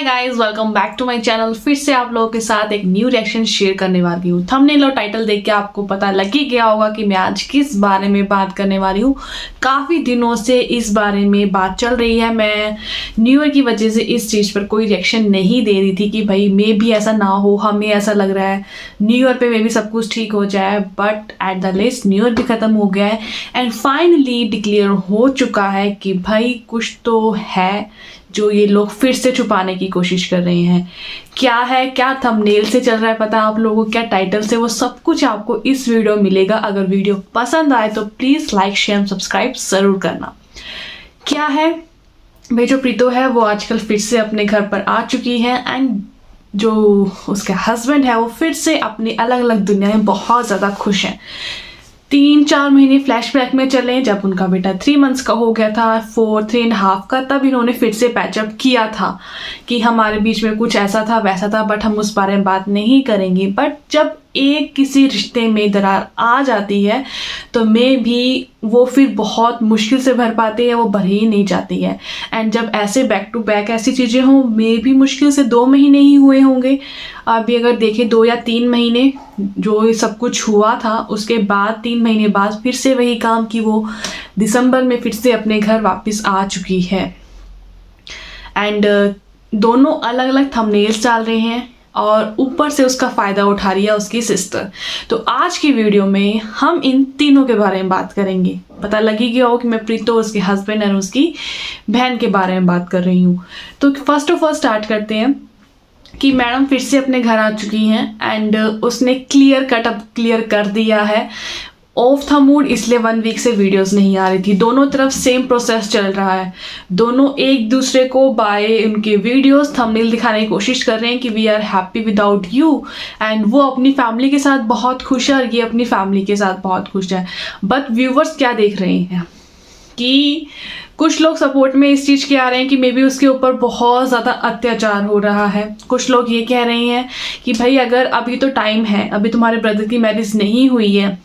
Hi guys, welcome back to my channel. फिर से आप लोगों के साथ एक न्यू रिएक्शन शेयर करने वाली हूँ। थंबनेल और टाइटल देख के आपको पता लग ही गया होगा कि मैं आज किस बारे में बात करने वाली हूँ। काफ़ी दिनों से इस बारे में बात चल रही है। मैं न्यू ईयर की वजह से इस चीज़ पर कोई रिएक्शन नहीं दे रही थी कि भाई मे भी ऐसा ना हो, हमें ऐसा लग रहा है न्यू ईयर पे मे भी सब कुछ ठीक हो जाए। But at the लेस्ट new year भी ख़त्म हो गया है एंड फाइनली डिक्लेयर हो चुका है कि भाई कुछ तो है जो ये लोग फिर से छुपाने की कोशिश कर रहे हैं। क्या है, क्या थंबनेल से चल रहा है पता आप लोगों को, क्या टाइटल से, वो सब कुछ आपको इस वीडियो में मिलेगा। अगर वीडियो पसंद आए तो प्लीज़ लाइक शेयर सब्सक्राइब ज़रूर करना। क्या है, भाई जो प्रीतो है वो आजकल फिर से अपने घर पर आ चुकी है एंड जो उसके हस्बैंड है वो फिर से अपनी अलग अलग दुनिया में बहुत ज़्यादा खुश हैं। 3-4 महीने फ्लैशबैक में चले, जब उनका बेटा 3 मंथ्स का हो गया था, 3.5 का, तब इन्होंने फिर से पैचअप किया था कि हमारे बीच में कुछ ऐसा था वैसा था, बट हम उस बारे में बात नहीं करेंगे। बट जब एक किसी रिश्ते में दरार आ जाती है तो मैं भी वो फिर बहुत मुश्किल से भर पाती है, वो भर ही नहीं जाती है। एंड जब ऐसे बैक टू बैक ऐसी चीज़ें हों, मैं भी मुश्किल से 2 महीने ही हुए होंगे। अभी अगर देखें 2 या 3 महीने जो ये सब कुछ हुआ था, उसके बाद 3 महीने बाद फिर से वही काम कि वो दिसंबर में फिर से अपने घर वापस आ चुकी है। एंड दोनों अलग अलग थंबनेल्स डाल रहे हैं और ऊपर से उसका फ़ायदा उठा रही है उसकी सिस्टर। तो आज की वीडियो में हम इन तीनों के बारे में बात करेंगे। पता लगी गया हो कि मैं प्रीतो, उसके हस्बैंड और उसकी बहन के बारे में बात कर रही हूँ। तो फर्स्ट ऑफ ऑल स्टार्ट करते हैं कि मैडम फिर से अपने घर आ चुकी हैं एंड उसने क्लियर कर दिया है। ऑफ था मूड, इसलिए 1 वीक से वीडियोस नहीं आ रही थी। दोनों तरफ सेम प्रोसेस चल रहा है। दोनों एक दूसरे को बाय उनके वीडियोस थंबनेल दिखाने की कोशिश कर रहे हैं कि we are happy without you, and वो अपनी फैमिली के साथ बहुत खुश है और ये अपनी फैमिली के साथ बहुत खुश है। बट व्यूवर्स क्या देख रहे हैं कि कुछ लोग सपोर्ट में इस चीज़ के आ रहे हैं कि मे बी उसके ऊपर बहुत ज़्यादा अत्याचार हो रहा है। कुछ लोग ये कह रहे हैं कि भाई अगर अभी तो टाइम है, अभी तुम्हारे ब्रदर की मैरिज नहीं हुई है,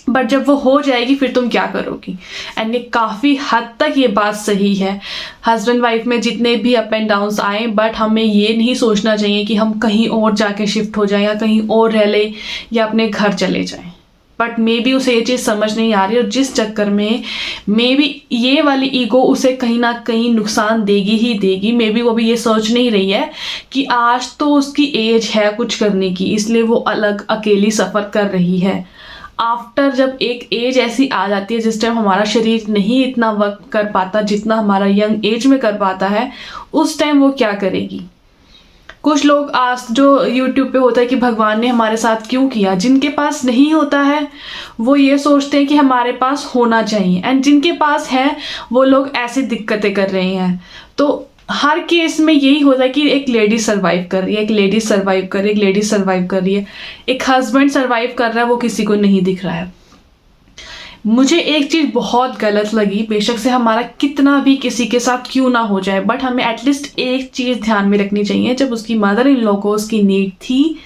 बट जब वो हो जाएगी फिर तुम क्या करोगी। एंड ये काफ़ी हद तक ये बात सही है। हस्बैंड वाइफ में जितने भी अप एंड डाउन्स आए, बट हमें ये नहीं सोचना चाहिए कि हम कहीं और जाके शिफ्ट हो जाएं या कहीं और रह लें या अपने घर चले जाएं। बट मे बी उसे ये चीज़ समझ नहीं आ रही और जिस चक्कर में मे बी ये वाली ईगो उसे कहीं ना कहीं नुकसान देगी ही देगी। मे बी वो भी ये सोच नहीं रही है कि आज तो उसकी एज है कुछ करने की, इसलिए वो अलग अकेली सफ़र कर रही है। आफ्टर जब एक एज ऐसी आ जाती है जिस टाइम हमारा शरीर नहीं इतना वर्क कर पाता जितना हमारा यंग एज में कर पाता है, उस टाइम वो क्या करेगी। कुछ लोग आज जो यूट्यूब पे होता है कि भगवान ने हमारे साथ क्यों किया, जिनके पास नहीं होता है वो ये सोचते हैं कि हमारे पास होना चाहिए, एंड जिनके पास है वो लोग ऐसी दिक्कतें कर रहे हैं। तो हर केस में यही होता है कि एक लेडी सर्वाइव कर रही है, एक लेडी सर्वाइव कर रही है, एक लेडी सर्वाइव कर रही है, एक हस्बैंड सर्वाइव कर रहा है, वो किसी को नहीं दिख रहा है। मुझे एक चीज़ बहुत गलत लगी, बेशक से हमारा कितना भी किसी के साथ क्यों ना हो जाए, बट हमें एटलीस्ट एक चीज़ ध्यान में रखनी चाहिए। जब उसकी मदर इन लॉ को उसकी नीड थी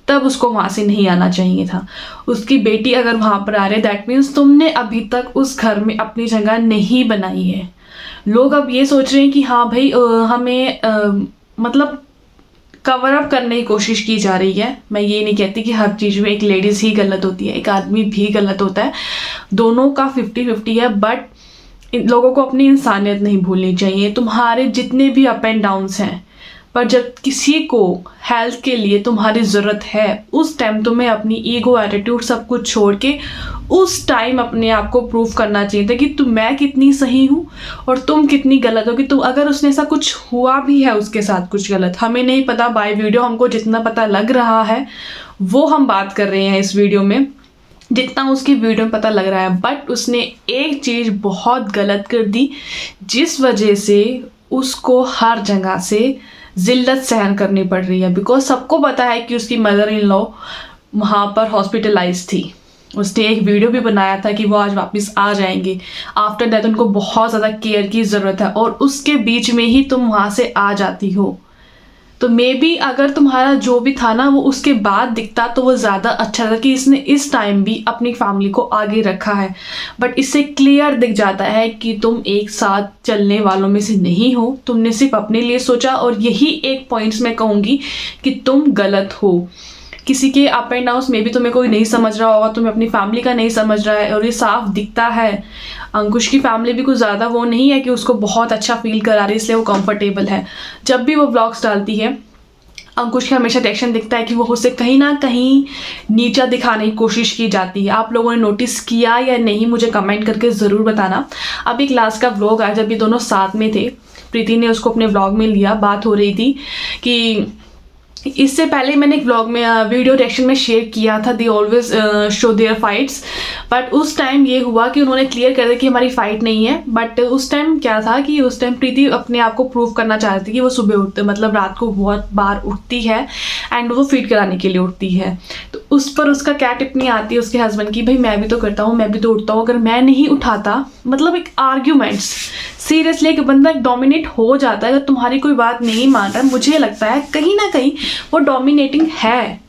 तब उसको वहाँ से नहीं आना चाहिए था। उसकी बेटी अगर वहाँ पर आ रही है, दैट मीन्स तुमने अभी तक उस घर में अपनी जगह नहीं बनाई है। लोग अब ये सोच रहे हैं कि हाँ भाई हमें मतलब कवर अप करने की कोशिश की जा रही है। मैं ये नहीं कहती कि हर चीज़ में एक लेडीज़ ही गलत होती है, एक आदमी भी गलत होता है, दोनों का 50-50 है। बट इन लोगों को अपनी इंसानियत नहीं भूलनी चाहिए। तुम्हारे जितने भी अप एंड डाउन्स हैं, पर जब किसी को हेल्थ के लिए तुम्हारी ज़रूरत है, उस टाइम तुम्हें अपनी ईगो, एटीट्यूड सब कुछ छोड़ के उस टाइम अपने आप को प्रूव करना चाहिए था कि मैं कितनी सही हूँ और तुम कितनी गलत हो। कि तुम अगर उसने ऐसा कुछ हुआ भी है उसके साथ कुछ गलत, हमें नहीं पता, बाय वीडियो हमको जितना पता लग रहा है वो हम बात कर रहे हैं इस वीडियो में, जितना उसकी वीडियो में पता लग रहा है। बट उसने एक चीज़ बहुत गलत कर दी जिस वजह से उसको हर जगह से जिल्लत सहन करनी पड़ रही है। बिकॉज सबको पता है कि उसकी मदर इन लॉ वहाँ पर हॉस्पिटलाइज थी। उसने एक वीडियो भी बनाया था कि वो आज वापस आ जाएंगे, आफ्टर दैट उनको बहुत ज़्यादा केयर की ज़रूरत है, और उसके बीच में ही तुम वहाँ से आ जाती हो। तो मे बी अगर तुम्हारा जो भी था ना वो उसके बाद दिखता तो वो ज़्यादा अच्छा था कि इसने इस टाइम भी अपनी फैमिली को आगे रखा है। बट इससे क्लियर दिख जाता है कि तुम एक साथ चलने वालों में से नहीं हो, तुमने सिर्फ अपने लिए सोचा। और यही एक पॉइंट्स मैं कहूँगी कि तुम गलत हो। किसी के अप एंड डाउन्स में भी तुम्हें कोई नहीं समझ रहा होगा, तुम्हें अपनी फैमिली का नहीं समझ रहा है, और ये साफ दिखता है। अंकुश की फैमिली भी कुछ ज़्यादा वो नहीं है कि उसको बहुत अच्छा फील करा रही है इसलिए वो कंफर्टेबल है। जब भी वो व्लॉग्स डालती है अंकुश का हमेशा रिएक्शन दिखता है कि वो उसे कहीं ना कहीं नीचा दिखाने की कोशिश की जाती है। आप लोगों ने नोटिस किया या नहीं मुझे कमेंट करके ज़रूर बताना। अब एक लास्ट का व्लॉग आया जब ये दोनों साथ में थे, प्रीति ने उसको अपने व्लॉग में लिया, बात हो रही थी कि इससे पहले मैंने एक व्लॉग में वीडियो रिएक्शन में शेयर किया था, they always show their fights. But उस टाइम ये हुआ कि उन्होंने क्लियर कर दिया कि हमारी फाइट नहीं है। बट उस टाइम क्या था कि उस टाइम प्रीति अपने आप को प्रूव करना चाहती थी कि वो सुबह उठते मतलब रात को बहुत बार उठती है एंड वो फीड कराने के लिए उठती है। तो उस पर उसका क्या टिप्पणी आती है उसके हस्बैंड की, भाई मैं भी तो करता हूँ, मैं भी तो उठता हूँ, अगर मैं नहीं उठाता। मतलब एक आर्ग्यूमेंट्स, सीरियसली एक बंदा डोमिनेट हो जाता है अगर तुम्हारी कोई बात नहीं मान रहा है। मुझे लगता है कहीं ना कहीं वो डोमिनेटिंग है।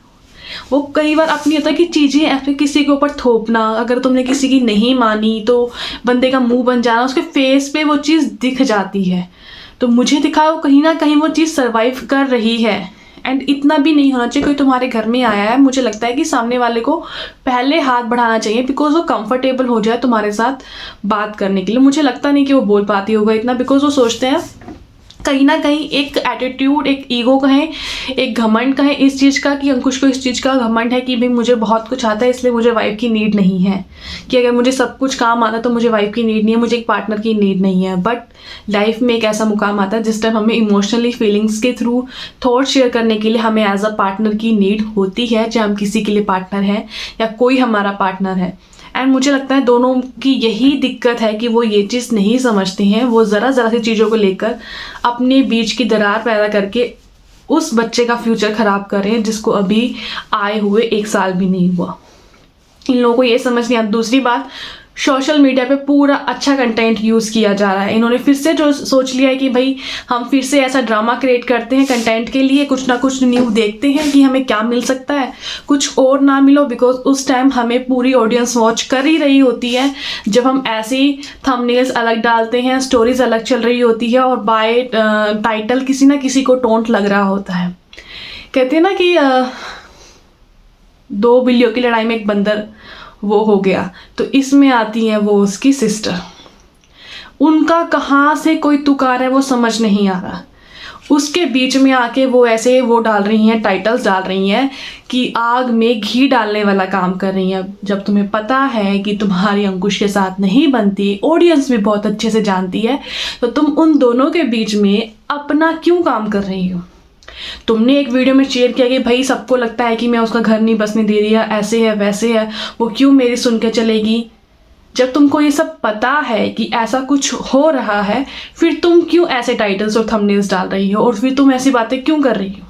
वो कई बार अपनी होता है कि चीज़ें ऐसे किसी के ऊपर थोपना, अगर तुमने किसी की नहीं मानी तो बंदे का मुंह बन जाना, उसके फेस पे वो चीज़ दिख जाती है। तो मुझे दिखा वो कहीं ना कहीं वो चीज़ सर्वाइव कर रही है। एंड इतना भी नहीं होना चाहिए। कोई तुम्हारे घर में आया है, मुझे लगता है कि सामने वाले को पहले हाथ बढ़ाना चाहिए बिकॉज वो कंफर्टेबल हो जाए तुम्हारे साथ बात करने के लिए। मुझे लगता नहीं कि वो बोल पाती होगा इतना, बिकॉज वो सोचते हैं कहीं ना कहीं एक एटीट्यूड, एक ईगो कहें, एक घमंड कहें इस चीज़ का, कि अंकुश को इस चीज़ का घमंड है कि भाई मुझे बहुत कुछ आता है इसलिए मुझे वाइफ की नीड नहीं है, कि अगर मुझे सब कुछ काम आता है तो मुझे वाइफ की नीड नहीं है, मुझे एक पार्टनर की नीड नहीं है। बट लाइफ में एक ऐसा मुकाम आता है जिस टाइम हमें इमोशनली फीलिंग्स के थ्रू थॉट शेयर करने के लिए हमें एज अ पार्टनर की नीड होती है, चाहे हम किसी के लिए पार्टनर हैं या कोई हमारा पार्टनर है। एंड मुझे लगता है दोनों की यही दिक्कत है कि वो ये चीज़ नहीं समझते हैं। वो ज़रा सी चीज़ों को लेकर अपने बीच की दरार पैदा करके उस बच्चे का फ्यूचर ख़राब कर रहे हैं जिसको अभी आए हुए 1 साल भी नहीं हुआ। इन लोगों को ये समझ नहीं आता। दूसरी बात, सोशल मीडिया पे पूरा अच्छा कंटेंट यूज़ किया जा रहा है। इन्होंने फिर से जो सोच लिया है कि भाई हम फिर से ऐसा ड्रामा क्रिएट करते हैं कंटेंट के लिए, कुछ ना कुछ न्यू देखते हैं कि हमें क्या मिल सकता है, कुछ और ना मिलो। बिकॉज उस टाइम हमें पूरी ऑडियंस वॉच कर ही रही होती है जब हम ऐसे ही थंबनेल्स अलग डालते हैं, स्टोरीज अलग चल रही होती है और बाय टाइटल किसी ना किसी को टोंट लग रहा होता है। कहते हैं ना कि 2 बिल्लियों की लड़ाई में एक बंदर वो हो गया। तो इसमें आती हैं वो उसकी सिस्टर, उनका कहाँ से कोई तुकार है वो समझ नहीं आ रहा। उसके बीच में आके वो ऐसे वो डाल रही हैं, टाइटल्स डाल रही हैं कि आग में घी डालने वाला काम कर रही हैं। जब तुम्हें पता है कि तुम्हारी अंकुश के साथ नहीं बनती, ऑडियंस भी बहुत अच्छे से जानती है, तो तुम उन दोनों के बीच में अपना क्यों काम कर रही हो। तुमने एक वीडियो में शेयर किया कि भाई सबको लगता है कि मैं उसका घर नहीं बसने दे रही है, ऐसे है वैसे है, वो क्यों मेरी सुन के चलेगी। जब तुमको ये सब पता है कि ऐसा कुछ हो रहा है, फिर तुम क्यों ऐसे टाइटल्स और थंबनेल्स डाल रही हो और फिर तुम ऐसी बातें क्यों कर रही हो।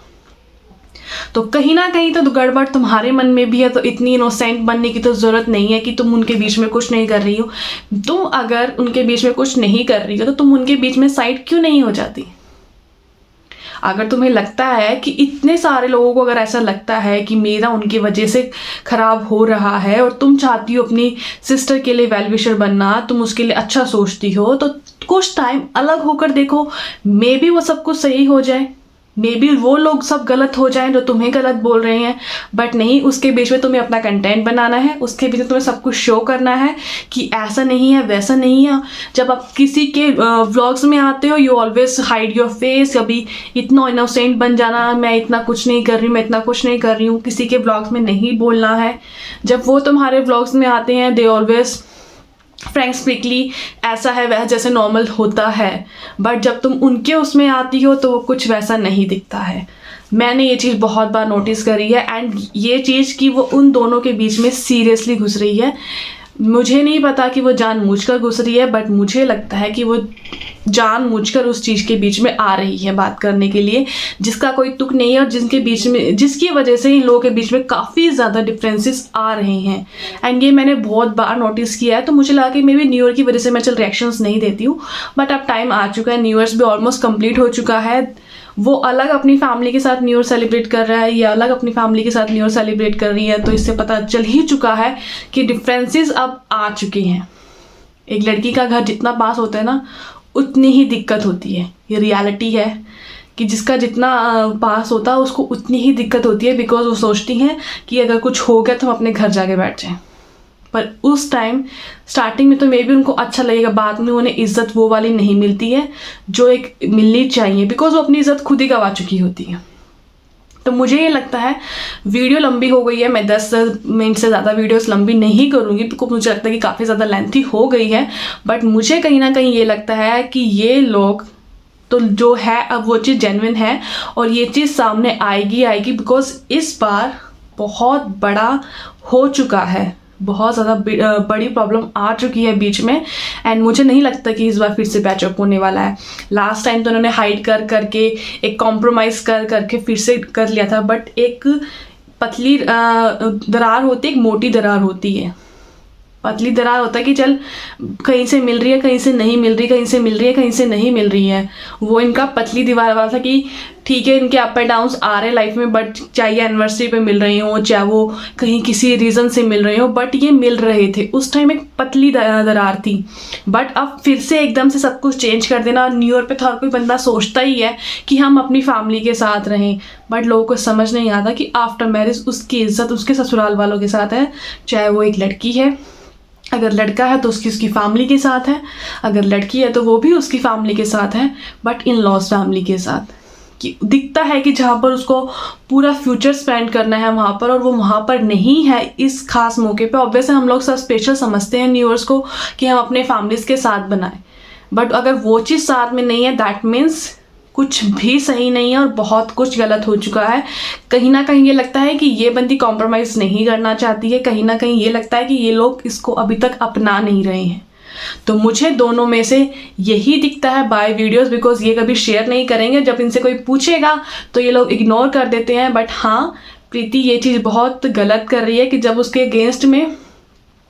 तो कहीं ना कहीं तो गड़बड़ तुम्हारे मन में भी है। तो इतनी इनोसेंट बनने की तो ज़रूरत नहीं है कि तुम उनके बीच में कुछ नहीं कर रही हो। तुम अगर उनके बीच में कुछ नहीं कर रही हो तो तुम उनके बीच में साइड क्यों नहीं हो जाती। अगर तुम्हें लगता है कि इतने सारे लोगों को अगर ऐसा लगता है कि मेरा उनकी वजह से ख़राब हो रहा है और तुम चाहती हो अपनी सिस्टर के लिए वेल विशर बनना, तुम उसके लिए अच्छा सोचती हो, तो कुछ टाइम अलग होकर देखो, मे बी वो सब कुछ सही हो जाए, मे बी वो लोग सब गलत हो जाएं जो तुम्हें गलत बोल रहे हैं। बट नहीं, उसके बीच में तुम्हें अपना कंटेंट बनाना है, उसके बीच में तुम्हें सब कुछ शो करना है कि ऐसा नहीं है वैसा नहीं है। जब आप किसी के व्लॉग्स में आते हो, you always hide your face, कभी इतना इनोसेंट बन जाना, मैं इतना कुछ नहीं कर रही हूँ, मैं इतना कुछ नहीं कर रही हूँ, किसी के व्लॉग्स में नहीं बोलना है। जब वो तुम्हारे व्लॉग्स में आते हैं, दे ऑलवेज फ्रैंक स्पीकली ऐसा है वह जैसे नॉर्मल होता है। बट जब तुम उनके उसमें आती हो तो वो कुछ वैसा नहीं दिखता है। मैंने ये चीज़ बहुत बार नोटिस करी है एंड ये चीज़ कि वो उन दोनों के बीच में सीरियसली घुस रही है। मुझे नहीं पता कि वो जानबूझकर घुस रही है, बट मुझे लगता है कि वो जानबूझकर उस चीज़ के बीच में आ रही है बात करने के लिए, जिसका कोई तुक नहीं है और जिसकी वजह से इन लोगों के बीच में काफ़ी ज़्यादा डिफरेंसेस आ रहे हैं। एंड ये मैंने बहुत बार नोटिस किया है, तो मुझे लगा कि मे बी न्यू ईयर की वजह से मैं चल रिएक्शंस नहीं देती हूँ, बट अब टाइम आ चुका है, न्यू ईयर्स भी ऑलमोस्ट कंप्लीट हो चुका है। वो अलग अपनी फैमिली के साथ न्यू ईयर सेलिब्रेट कर रहा है, ये अलग अपनी फैमिली के साथ न्यू ईयर सेलिब्रेट कर रही है, तो इससे पता चल ही चुका है कि डिफरेंसेस अब आ चुके हैं। एक लड़की का घर जितना पास होता है ना, उतनी ही दिक्कत होती है। ये रियलिटी है कि जिसका जितना पास होता है उसको उतनी ही दिक्कत होती है, बिकॉज वो सोचती हैं कि अगर कुछ हो गया तो हम अपने घर जाके बैठ जाएं। पर उस टाइम स्टार्टिंग में तो मे भी उनको अच्छा लगेगा, बाद में उन्हें इज्जत वो वाली नहीं मिलती है जो एक मिलनी चाहिए, बिकॉज वो अपनी इज्जत खुद ही गंवा चुकी होती है। तो मुझे ये लगता है वीडियो लंबी हो गई है, मैं 10 मिनट से ज़्यादा वीडियोस लंबी नहीं करूँगी, बिकॉज मुझे लगता है कि काफ़ी ज़्यादा लेंथी हो गई है। बट मुझे कहीं ना कहीं ये लगता है कि ये लोग तो जो है अब वो चीज़ जेन्युइन है और ये चीज़ सामने आएगी, बिकॉज इस बार बहुत बड़ा हो चुका है, बहुत ज़्यादा बड़ी प्रॉब्लम आ चुकी है बीच में। एंड मुझे नहीं लगता कि इस बार फिर से पैचअप होने वाला है। लास्ट टाइम तो उन्होंने हाइड कर करके एक कॉम्प्रोमाइज़ कर करके फिर से कर लिया था, बट एक पतली दरार होती है, एक मोटी दरार होती है। पतली दरार होता है कि चल कहीं से मिल रही है, कहीं से नहीं मिल रही, कहीं से मिल रही है, कहीं से नहीं मिल रही है। वो इनका पतली दीवार वाला था कि ठीक है इनके अप एंड डाउन्स आ रहे लाइफ में, बट चाहे एनिवर्सरी पे मिल रही हो, चाहे वो कहीं किसी रीज़न से मिल रही हो, बट ये मिल रहे थे। उस टाइम एक पतली दरार थी, बट अब फिर से एकदम से सब कुछ चेंज कर देना। न्यू ईयर पे तो हर कोई बंदा सोचता ही है कि हम अपनी फैमिली के साथ रहें, बट लोगों को समझ नहीं आता कि आफ्टर मैरिज उसकी इज्जत उसके ससुराल वालों के साथ है। चाहे वो एक लड़की है, अगर लड़का है तो उसकी फैमिली के साथ है, अगर लड़की है तो वो भी उसकी फैमिली के साथ है, बट इन लॉज फैमिली के साथ। कि दिखता है कि जहाँ पर उसको पूरा फ्यूचर स्पेंड करना है वहाँ पर, और वो वहाँ पर नहीं है इस खास मौके पे। ऑब्वियसली हम लोग सब स्पेशल समझते हैं न्यू ईयर्स को कि हम अपने फैमिलीज़ के साथ बनाएं, बट अगर वो चीज़ साथ में नहीं है, दैट मीन्स कुछ भी सही नहीं है और बहुत कुछ गलत हो चुका है। कहीं ना कहीं ये लगता है कि ये बंदी कॉम्प्रोमाइज़ नहीं करना चाहती है, कहीं ना कहीं ये लगता है कि ये लोग इसको अभी तक अपना नहीं रहे हैं। तो मुझे दोनों में से यही दिखता है बाय वीडियोस, बिकॉज ये कभी शेयर नहीं करेंगे। जब इनसे कोई पूछेगा तो ये लोग इग्नोर कर देते हैं। बट हाँ, प्रीति ये चीज़ बहुत गलत कर रही है कि जब उसके अगेंस्ट में,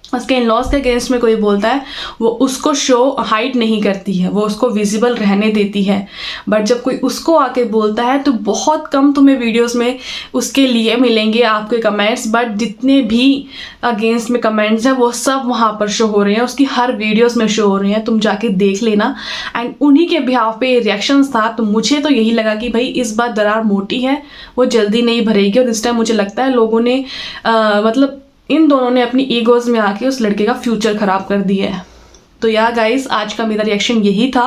उसके इन लॉज के अगेंस्ट में कोई बोलता है, वो उसको शो हाइड नहीं करती है, वो उसको विजिबल रहने देती है। बट जब कोई उसको आके बोलता है तो बहुत कम तुम्हें वीडियोस में उसके लिए मिलेंगे आपके कमेंट्स, बट जितने भी अगेंस्ट में कमेंट्स हैं वो सब वहाँ पर शो हो रहे हैं, उसकी हर वीडियोस में शो हो रहे हैं, तुम जाके देख लेना। एंड उन्हीं के बिहाफ पे रिएक्शंस था। तो मुझे तो यही लगा कि भाई इस बार दरार मोटी है, वो जल्दी नहीं भरेगी, और इस टाइम मुझे लगता है लोगों ने मतलब इन दोनों ने अपनी ईगोज में आके उस लड़के का फ्यूचर ख़राब कर दिया है। तो यार गाइस, आज का मेरा रिएक्शन यही था।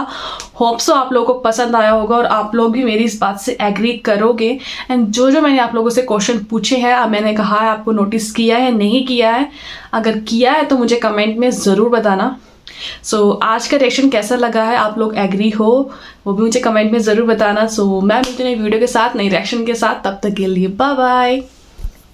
होप सो आप लोगों को पसंद आया होगा और आप लोग भी मेरी इस बात से एग्री करोगे। एंड जो मैंने आप लोगों से क्वेश्चन पूछे हैं, मैंने कहा है आपको नोटिस किया है नहीं किया है, अगर किया है तो मुझे कमेंट में ज़रूर बताना। सो आज का रिएक्शन कैसा लगा है, आप लोग एग्री हो वो भी मुझे कमेंट में ज़रूर बताना। सो मैं मिलती हूँ नई वीडियो के साथ, नई रिएक्शन के साथ। तब तक के लिए बाय बाय।